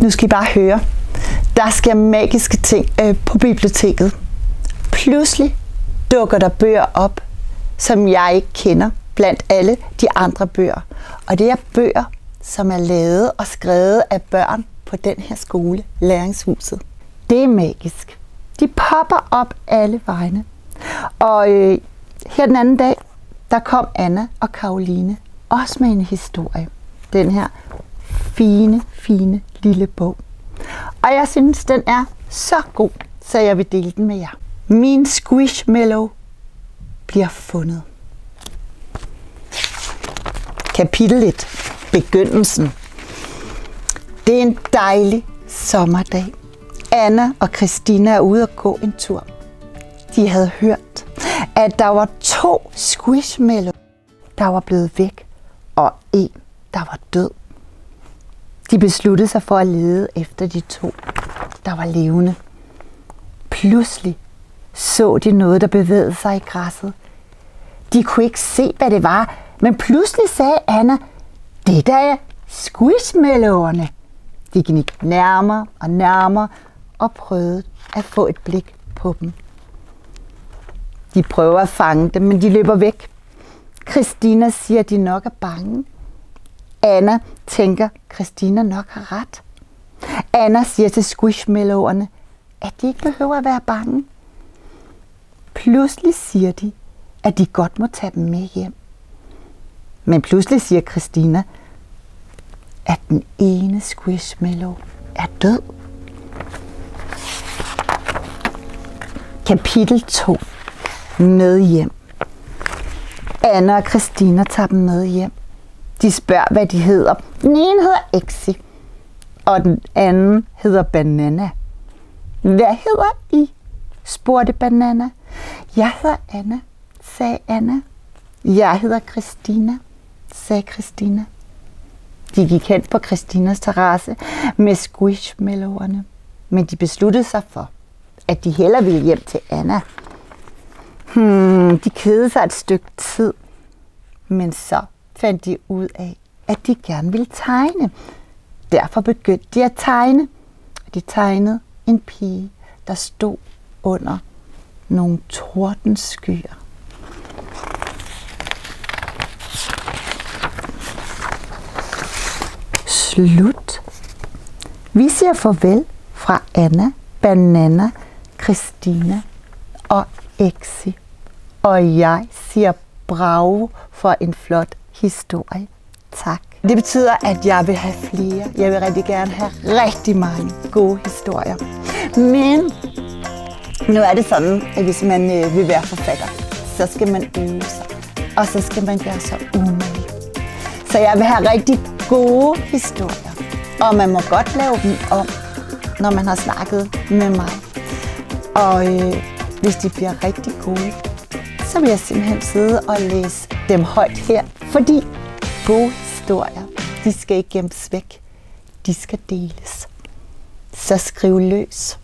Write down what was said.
Nu skal I bare høre. Der sker magiske ting på biblioteket. Pludselig dukker der bøger op, som jeg ikke kender blandt alle de andre bøger. Og det er bøger, som er lavet og skrevet af børn på den her skole, Læringshuset. Det er magisk. De popper op alle vegne. Og her den anden dag, der kom Anna og Karoline også med en historie. Den her fine, fine lille bog. Og jeg synes, den er så god, så jeg vil dele den med jer. Min Squishmallow bliver fundet. Kapitel 1. Begyndelsen. Det er en dejlig sommerdag. Anna og Christina er ude at gå en tur. De havde hørt, at der var 2 Squishmallow, der var blevet væk, og en, der var død. De besluttede sig for at lede efter de 2, der var levende. Pludselig så de noget, der bevægede sig i græsset. De kunne ikke se, hvad det var, men pludselig sagde Anna, det der er Squishmallowerne. De gik nærmere og nærmere og prøvede at få et blik på dem. De prøver at fange dem, men de løber væk. Christina siger, at de nok er bange. Anna tænker, Christina nok har ret. Anna siger til Squishmallowerne, at de ikke behøver at være bange. Pludselig siger de, at de godt må tage dem med hjem. Men pludselig siger Christina, at den ene Squishmallow er død. Kapitel 2. Med hjem. Anna og Christina tager dem med hjem. De spørger, hvad de hedder. Den ene hedder Exi, og den anden hedder Banana. Hvad hedder I? Spurgte Banana. Jeg hedder Anna, sagde Anna. Jeg hedder Christina, sagde Christina. De gik hen på Christinas terrasse med Squishmallowerne, men de besluttede sig for, at de hellere ville hjem til Anna. De kedede sig et stykke tid, men så fandt de ud af, at de gerne ville tegne. Derfor begyndte de at tegne. De tegnede en pige, der stod under nogle tordenskyer. Slut. Vi siger farvel fra Anna, Banana, Christina og Exi. Og jeg siger bravo for en flot historie. Tak. Det betyder, at jeg vil have flere. Jeg vil rigtig gerne have rigtig mange gode historier. Men nu er det sådan, at hvis man vil være forfatter, så skal man øve sig. Og så skal man gøre sig umage. Så jeg vil have rigtig gode historier. Og man må godt lave dem om, når man har snakket med mig. Og hvis de bliver rigtig gode, så vil jeg simpelthen sidde og læse dem højt her. Fordi gode historier, de skal ikke gemmes væk. De skal deles. Så skriv løs.